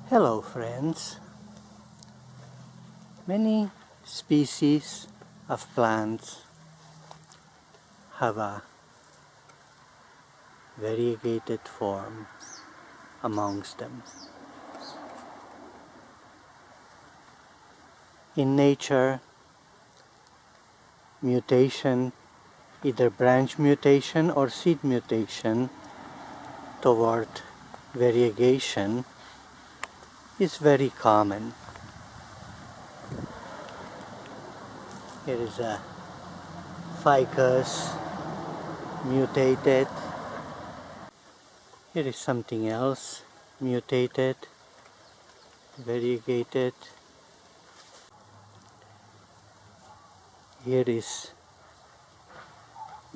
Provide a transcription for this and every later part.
Hello friends. Many species of plants have a variegated form amongst them. In nature, mutation, either branch mutation or seed mutation toward variegation is very common. Here is a ficus mutated. Here is something else mutated, variegated. Here is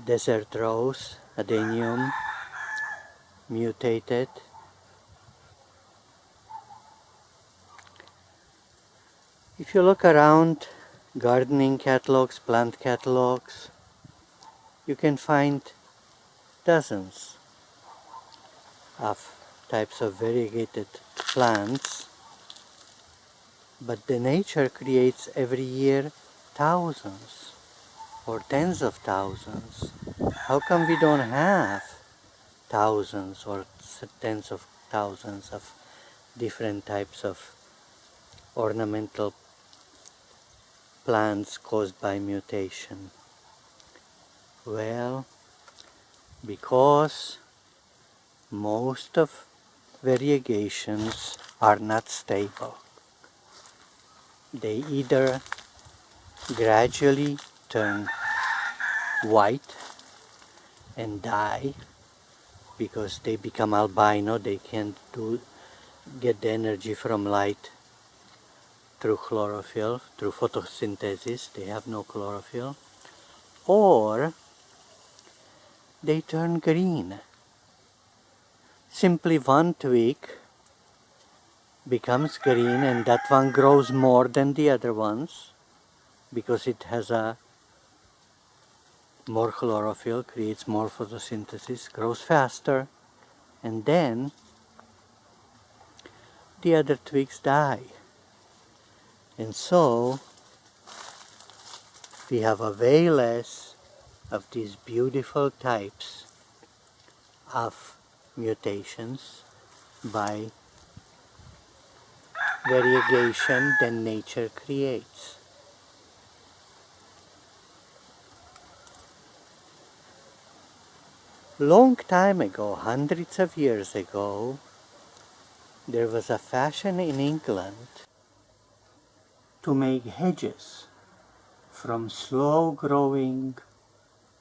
desert rose, adenium, mutated. If you look around gardening catalogs, plant catalogs, you can find dozens of types of variegated plants, but the nature creates every year thousands or tens of thousands. How come we don't have thousands or tens of thousands of different types of ornamental plants caused by mutation? Well, because most of variegations are not stable. They either gradually turn white and die because they become albino, they can't get the energy from light through chlorophyll, through photosynthesis, they have no chlorophyll, or they turn green. Simply one twig becomes green and that one grows more than the other ones because it has a more chlorophyll, creates more photosynthesis, grows faster, and then the other twigs die. And so we have a way less of these beautiful types of mutations by variegation than nature creates. Long time ago, hundreds of years ago, there was a fashion in England to make hedges from slow-growing,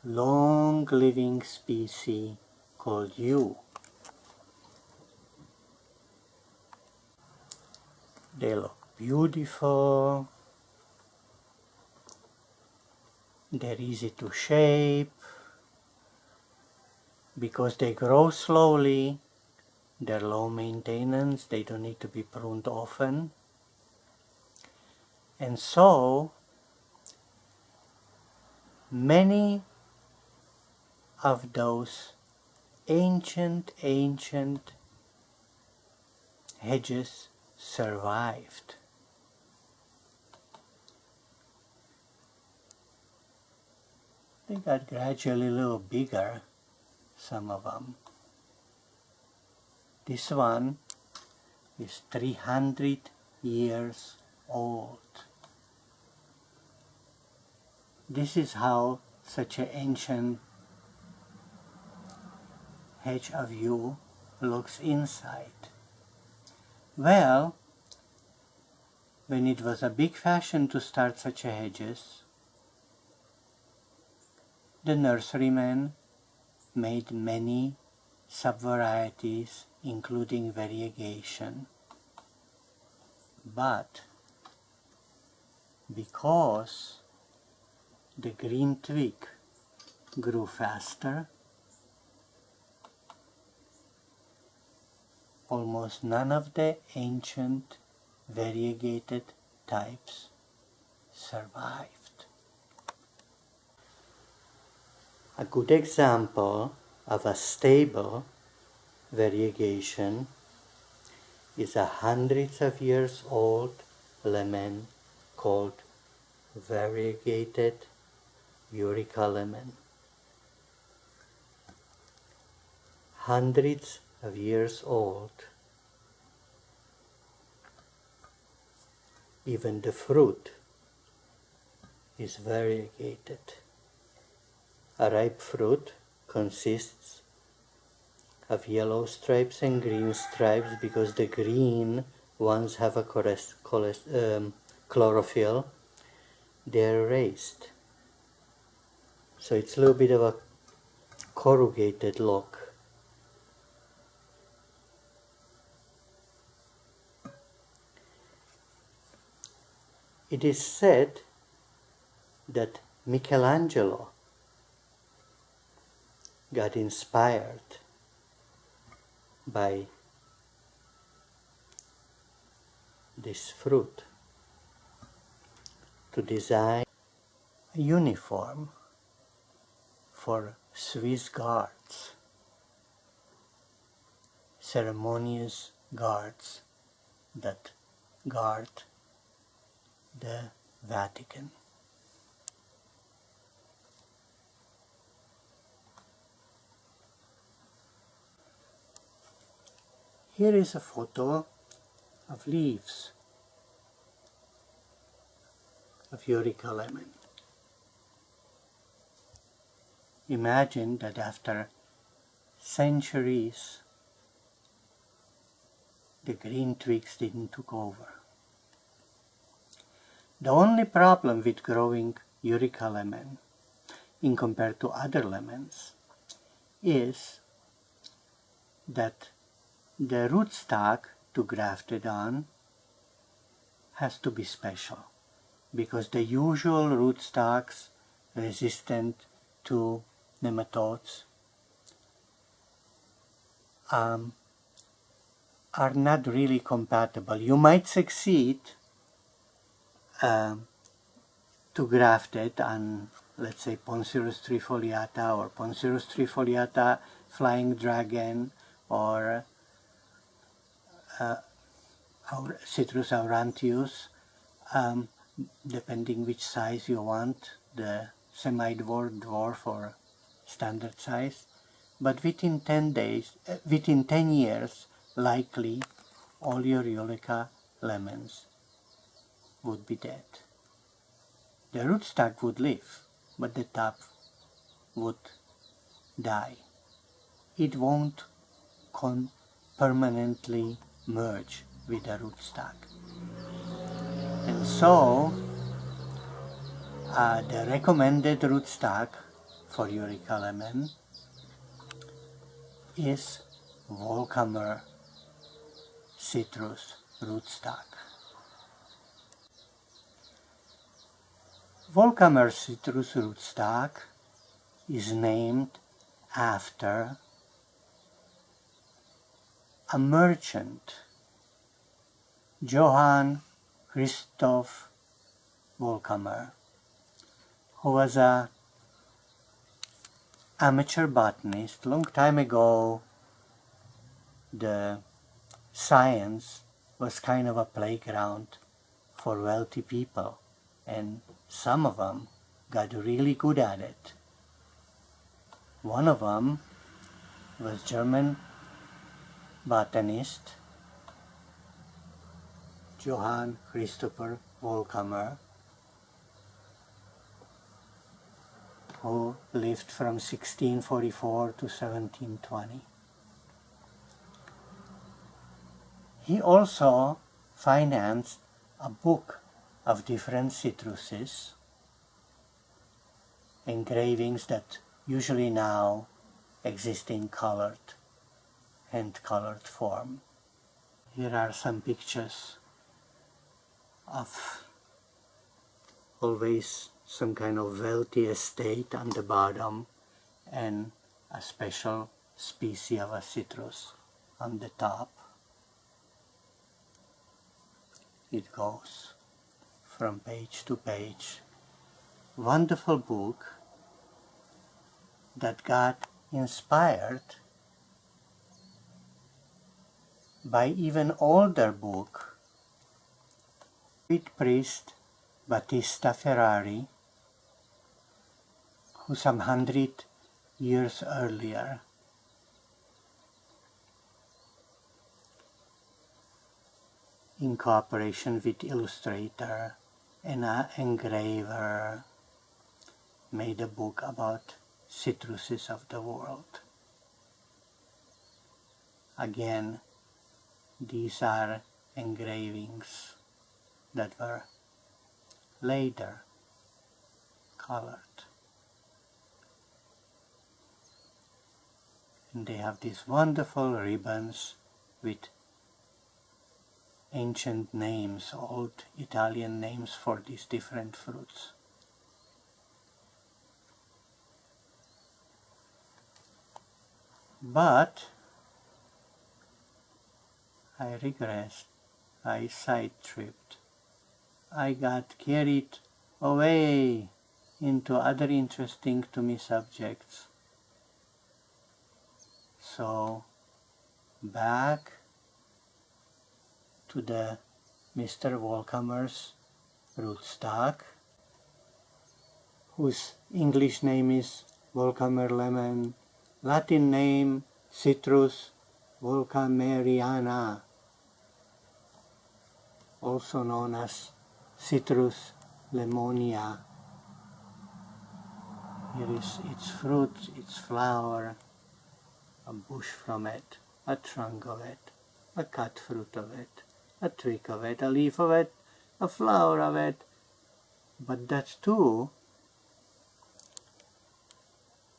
long-living species called yew. They look beautiful, they're easy to shape, because they grow slowly, they're low maintenance, they don't need to be pruned often. And so, many of those ancient hedges survived. They got gradually a little bigger, some of them. This one is 300 years old. This is how such an ancient hedge of yew looks inside. Well, when it was a big fashion to start such a hedges, the nurserymen made many subvarieties, including variegation. But because the green twig grew faster, almost none of the ancient variegated types survived. A good example of a stable variegation is a hundreds of years old lemon called Variegated Eureka lemon. Hundreds of years old. Even the fruit is variegated. A ripe fruit consists of yellow stripes and green stripes because the green ones have a chlorophyll. They're raised. So it's a little bit of a corrugated look. It is said that Michelangelo got inspired by this fruit to design a uniform for Swiss guards, ceremonious guards that guard the Vatican. Here is a photo of leaves of Eureka lemon. Imagine that after centuries the green twigs didn't take over. The only problem with growing Eureka lemon in compared to other lemons is that the rootstock to graft it on has to be special, because the usual rootstocks resistant to nematodes are not really compatible. You might succeed to graft it on, let's say, Poncirus trifoliata or Poncirus trifoliata flying dragon or Citrus aurantius, depending which size you want, the semi-dwarf, dwarf or standard size. But within 10 years, likely all your Eureka lemons would be dead. The rootstock would live, but the top would die. It won't permanently merge with the rootstock. And so, the recommended rootstock for Eureka lemon is Volkamer citrus rootstock. Volkamer citrus rootstock is named after a merchant, Johann Christoph Volkamer, who was an amateur botanist. Long time ago, the science was kind of a playground for wealthy people, and some of them got really good at it. One of them was German botanist Johann Christopher Volkamer, who lived from 1644 to 1720. He also financed a book of different citruses, engravings that usually now exist in colored, hand-colored form. Here are some pictures of always some kind of wealthy estate on the bottom and a special species of a citrus on the top. It goes from page to page. Wonderful book that got inspired by even older book with priest Battista Ferrari, who some 100 years earlier in cooperation with illustrator and an engraver made a book about citruses of the world. Again, these are engravings that were later colored. And they have these wonderful ribbons with ancient names, old Italian names for these different fruits. But I regressed, I side-tripped. I got carried away into other interesting to me subjects. So back to the Mr. Wolkamer's rootstock, whose English name is Wolkamer lemon, Latin name Citrus Wolkameriana, also known as Citrus lemonia. Here is its fruit, its flower, a bush from it, a trunk of it, a cut fruit of it, a twig of it, a leaf of it, a flower of it. But that too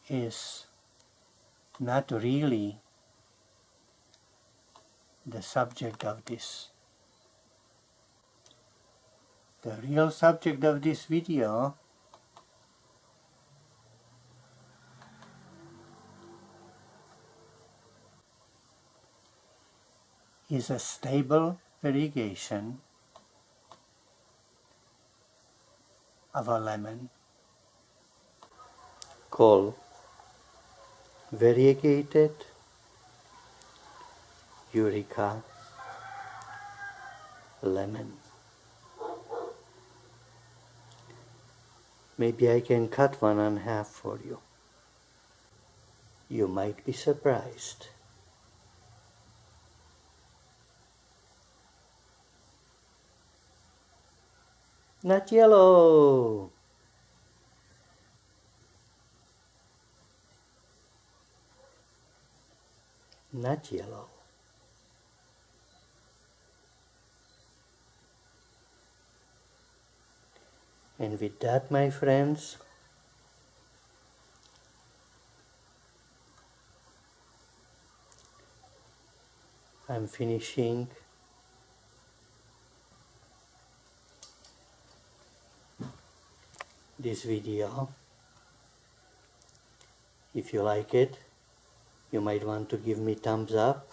is not really the subject of this. The real subject of this video is a stable variegation of a lemon called Variegated Eureka lemon. Maybe I can cut one in half for you. You might be surprised. Not yellow! Not yellow. And with that, my friends, I'm finishing this video. If you like it, you might want to give me thumbs up,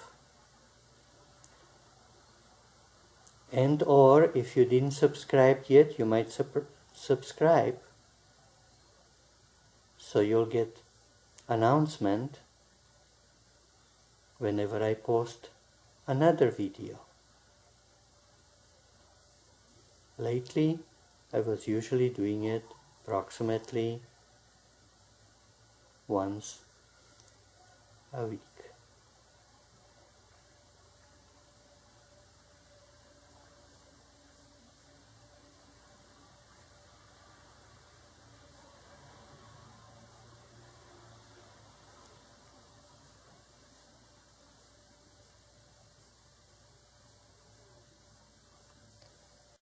and or if you didn't subscribe yet, you might subscribe so you'll get announcement whenever I post another video. Lately I was usually doing it approximately once a week.